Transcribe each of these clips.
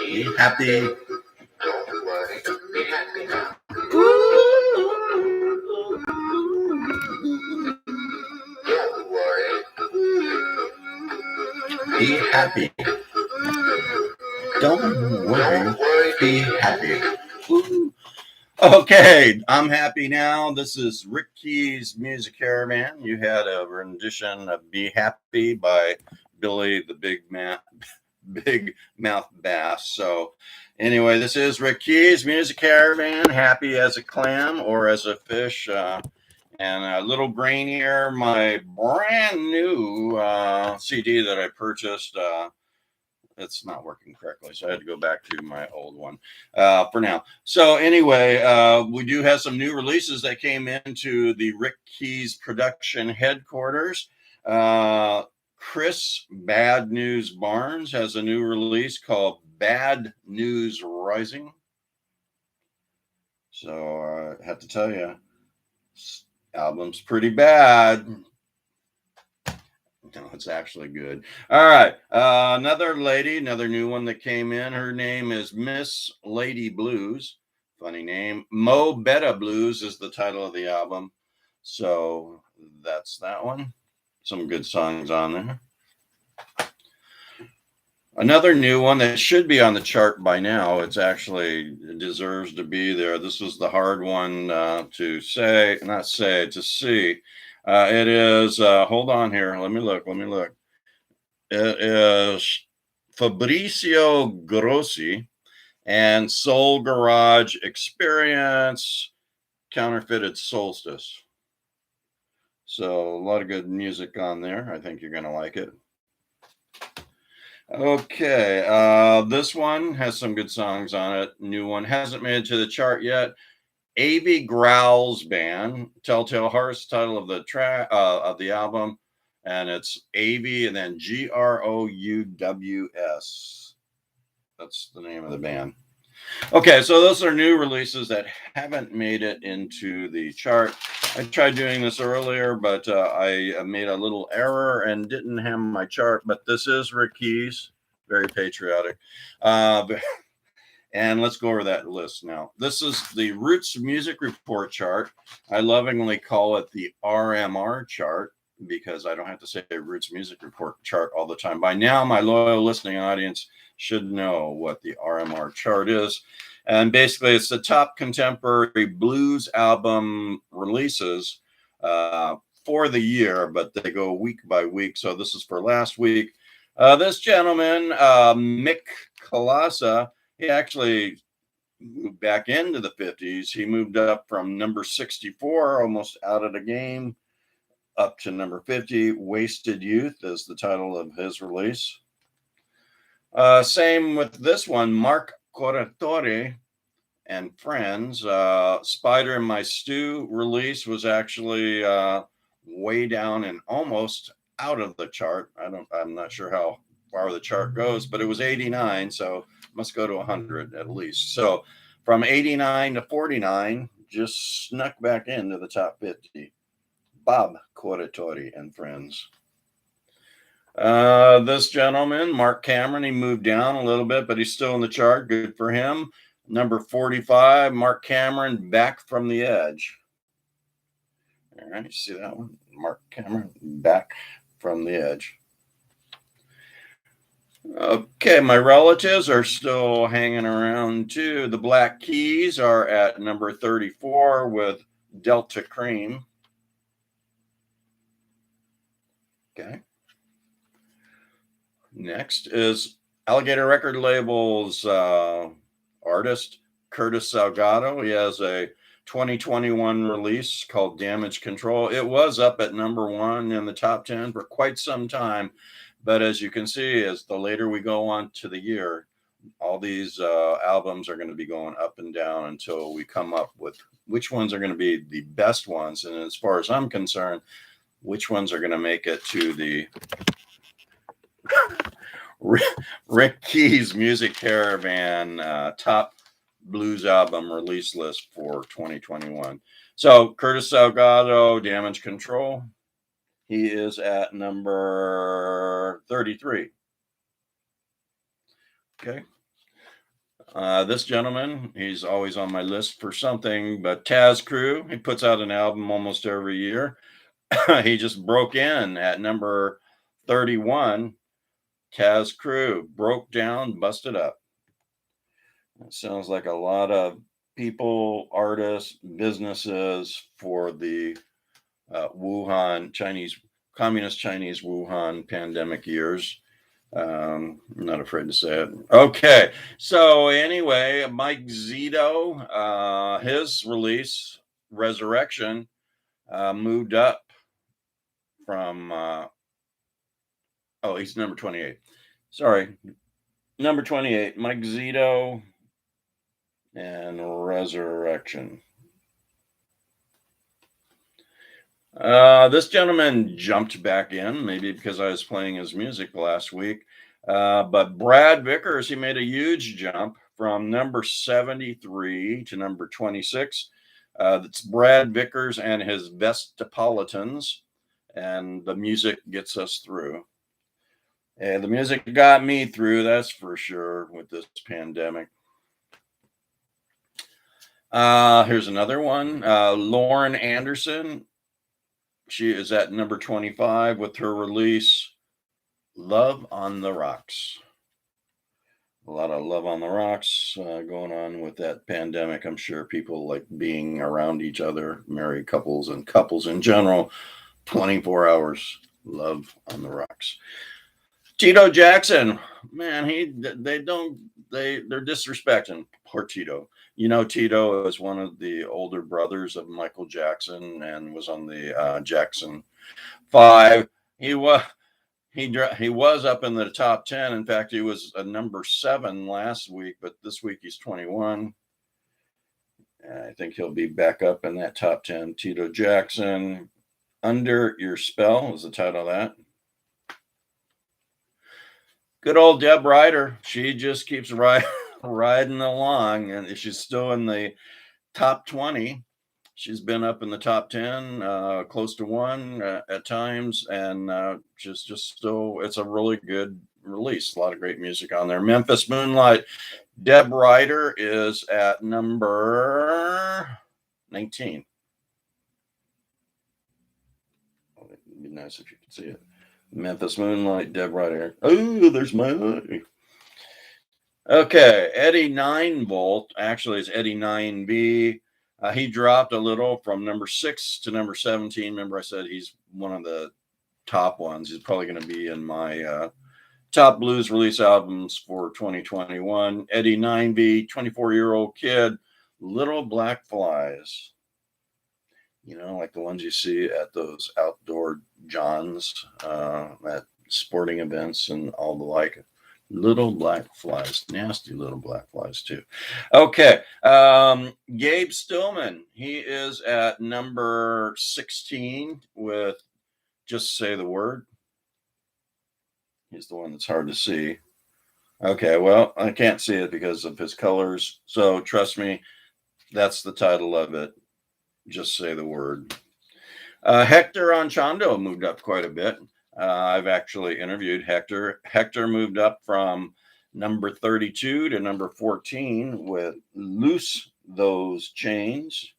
Be happy. Don't worry, be happy now. Don't worry. Be happy. Don't worry. Be happy. Okay, I'm happy now. This is Rick Key's Music Caravan. You had a rendition of Be Happy by Billy the Big Mouth Bass. So anyway, this is Rick Key's Music Caravan. Happy as a clam or as a fish. And a little grainier, my brand new CD that I purchased. It's not working correctly, so I had to go back to my old one for now. So anyway, we do have some new releases that came into the Rick Keys production headquarters. Chris Bad News Barnes has a new release called Bad News Rising. So I have to tell you, this album's pretty bad. No, it's actually good. All right. Another new one that came in. Her name is Miss Lady Blues. Funny name. Mo Betta Blues is the title of the album. So that's that one. Some good songs on there. Another new one that should be on the chart by now. It deserves to be there. This was the hard one to see. It is, hold on here. Let me look. It is Fabrizio Grossi and Soul Garage Experience Counterfeited Solstice. So a lot of good music on there. I think you're going to like it. Okay, this one has some good songs on it. New one hasn't made it to the chart yet. Avi Growls Band, Telltale Hearts, title of the track of the album, and it's Avi and then Grouws. That's the name of the band. Okay, so those are new releases that haven't made it into the chart. I tried doing this earlier, but I made a little error and didn't have my chart. But this is Rick Keys, very patriotic. And let's go over that list now. This is the Roots Music Report chart. I lovingly call it the RMR chart because I don't have to say Roots Music Report chart all the time. By now, my loyal listening audience should know what the RMR chart is. And basically, it's the top contemporary blues album releases for the year, but they go week by week. So this is for last week. This gentleman, Mick Kolassa, he actually moved back into the 50s. He moved up from number 64, almost out of the game, up to number 50. Wasted Youth is the title of his release. Same with this one, Mark Corratore and Friends. Spider in My Stew release was actually way down and almost out of the chart. I'm not sure how far the chart goes, but it was 89, so must go to 100 at least. So from 89 to 49, just snuck back into the top 50. Bob Corratore and Friends. This gentleman, Mark Cameron, he moved down a little bit, but he's still in the chart. Good for him. Number 45, Mark Cameron, Back from the Edge. All right, you see that one? Mark Cameron, Back from the Edge. Okay, my relatives are still hanging around too. The Black Keys are at number 34 with Delta Cream. Okay. Next is Alligator Record Label's artist, Curtis Salgado. He has a 2021 release called Damage Control. It was up at number 1 in the top 10 for quite some time. But as you can see, as the later we go on to the year, all these albums are going to be going up and down until we come up with which ones are going to be the best ones. And as far as I'm concerned, which ones are going to make it to the Rick Keys Music Caravan top blues album release list for 2021. So Curtis Salgado, Damage Control. He is at number 33. Okay. This gentleman, he's always on my list for something, but Taz Crew, he puts out an album almost every year. He just broke in at number 31. Taz Crew broke down, busted up. It sounds like a lot of people, artists, businesses for the Wuhan Chinese, communist Chinese Wuhan pandemic years. I'm not afraid to say it. Okay, so anyway, Mike Zito, his release, Resurrection, moved up from, oh, he's number 28. Sorry, number 28, Mike Zito and Resurrection. This gentleman jumped back in, maybe because I was playing his music last week. But Brad Vickers, he made a huge jump from number 73 to number 26. That's Brad Vickers and his Vestapolitans, and the music gets us through. And the music got me through, that's for sure, with this pandemic. Here's another one. Lauren Anderson. She is at number 25 with her release, Love on the Rocks. A lot of love on the rocks going on with that pandemic. I'm sure people like being around each other, married couples and couples in general, 24 hours. Love on the rocks. Tito Jackson, man, they're disrespecting poor Tito. You know, Tito is one of the older brothers of Michael Jackson and was on the Jackson 5. He was up in the top 10. In fact, he was a number 7 last week, but this week he's 21. I think he'll be back up in that top 10. Tito Jackson, Under Your Spell is the title of that. Good old Deb Ryder. She just keeps riding along, and she's still in the top 20. She's been up in the top 10, close to 1 at times, and just still, it's a really good release. A lot of great music on there. Memphis Moonlight. Deb Ryder is at number 19. Oh, it'd be nice if you could see it. Memphis Moonlight, Deb Ryder. Oh, there's my eye. Okay, Eddie 9 Volt. Actually, it's Eddie 9B. He dropped a little from number 6 to number 17. Remember, I said he's one of the top ones. He's probably going to be in my top blues release albums for 2021. Eddie 9B, 24-year-old kid, Little Black Flies. You know, like the ones you see at those outdoor Johns, at sporting events and all the like. Little black flies, nasty little black flies too. Okay, Gabe Stillman, he is at number 16 with Just Say the Word. He's the one that's hard to see. Okay, well, I can't see it because of his colors, so trust me, that's the title of it. Just Say the Word. Hector Anchondo moved up quite a bit. I've actually interviewed Hector. Hector moved up from number 32 to number 14 with Loose Those Chains.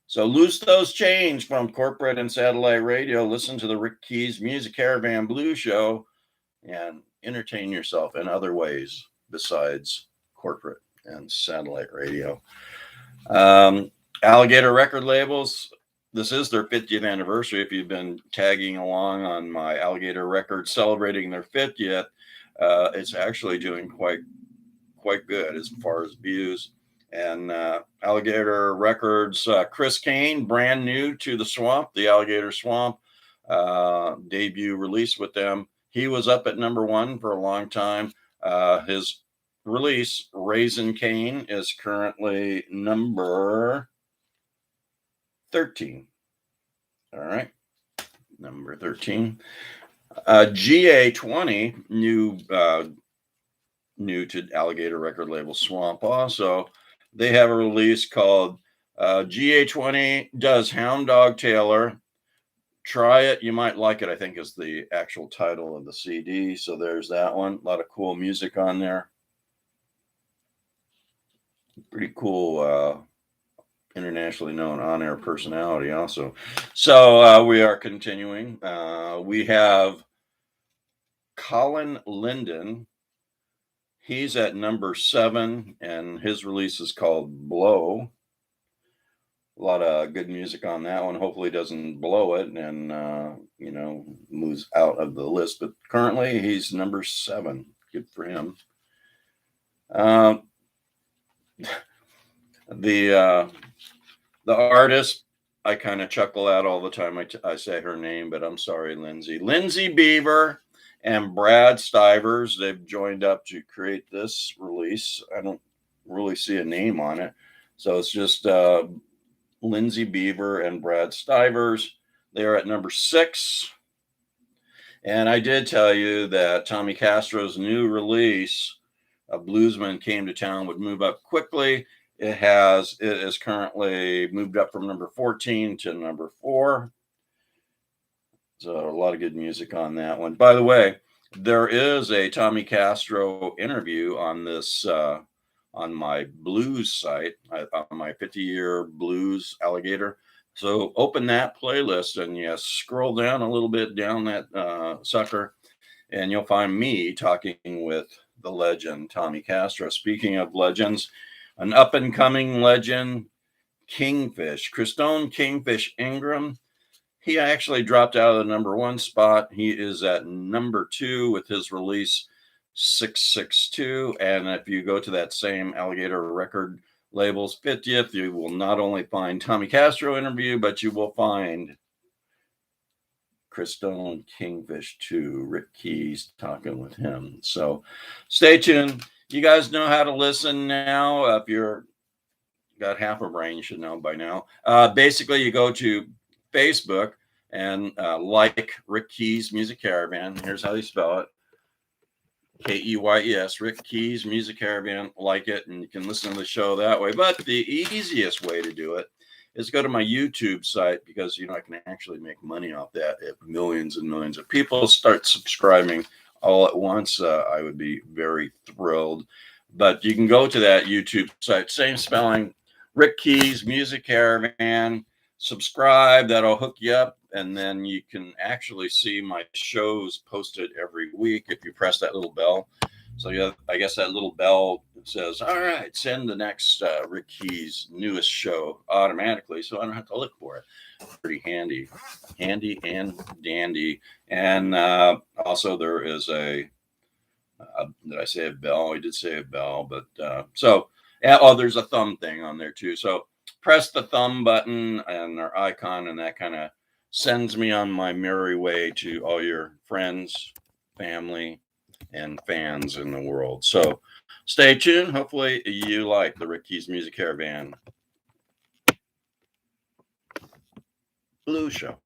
So Loose Those Chains from corporate and satellite radio. Listen to the Rick Keys Music Caravan Blues Show and entertain yourself in other ways besides corporate and satellite radio. Alligator record labels. This is their 50th anniversary. If you've been tagging along on my Alligator Records celebrating their 50th, it's actually doing quite good as far as views. And Alligator Records, Chris Kane, brand new to the Swamp, the Alligator Swamp, debut release with them. He was up at number 1 for a long time. His release, Raisin Cane, is currently number 13. All right. Number 13. GA20, new to Alligator record label Swamp also. They have a release called GA20 Does Hound Dog Taylor. Try it. You might like it, I think is the actual title of the CD. So there's that one. A lot of cool music on there. Pretty cool, internationally known on-air personality also. So we are continuing. We have Colin Linden. He's at number 7, and his release is called Blow. A lot of good music on that one. Hopefully, doesn't blow it and moves out of the list. But currently, he's number 7. Good for him. Uh, the artist, I kind of chuckle at all the time. I say her name, but I'm sorry, Lindsay. Lindsay Beaver and Brad Stivers. They've joined up to create this release. I don't really see a name on it, so it's just Lindsay Beaver and Brad Stivers. They are at number 6. And I did tell you that Tommy Castro's new release, A Bluesman Came to Town, would move up quickly. It is currently moved up from number 14 to number 4. So a lot of good music on that one. By the way, there is a Tommy Castro interview on this on my blues site, on my 50-year blues alligator. So open that playlist and you scroll down a little bit down that sucker, and you'll find me talking with the legend Tommy Castro. Speaking of legends, an up and coming legend, Kingfish, Christone Kingfish Ingram. He actually dropped out of the number 1 spot. He is at number 2 with his release 662. And if you go to that same Alligator Record Labels 50th, you will not only find Tommy Castro interview, but you will find Christone Kingfish 2, Rick Keys talking with him. So stay tuned. You guys know how to listen now. If you're got half a brain, you should know by now. Basically, you go to Facebook and like Rick Keys Music Caravan. Here's how you spell it: Keyes, Rick Keys Music Caravan. Like it, and you can listen to the show that way. But the easiest way to do it is go to my YouTube site, because I can actually make money off that. If millions and millions of people start subscribing all at once, I would be very thrilled. But you can go to that YouTube site, same spelling, Rick Keys Music Caravan. Subscribe, that'll hook you up, and then you can actually see my shows posted every week if you press that little bell. So I guess that little bell says, all right, send the next Rick Keys newest show automatically, so I don't have to look for it. Pretty handy and dandy. And also there is did I say a bell? I did say a bell, but there's a thumb thing on there too. So press the thumb button and our icon, and that kind of sends me on my merry way to all your friends, family, and fans in the world. So stay tuned. Hopefully you like the Rick Keys Music Caravan Blue Show.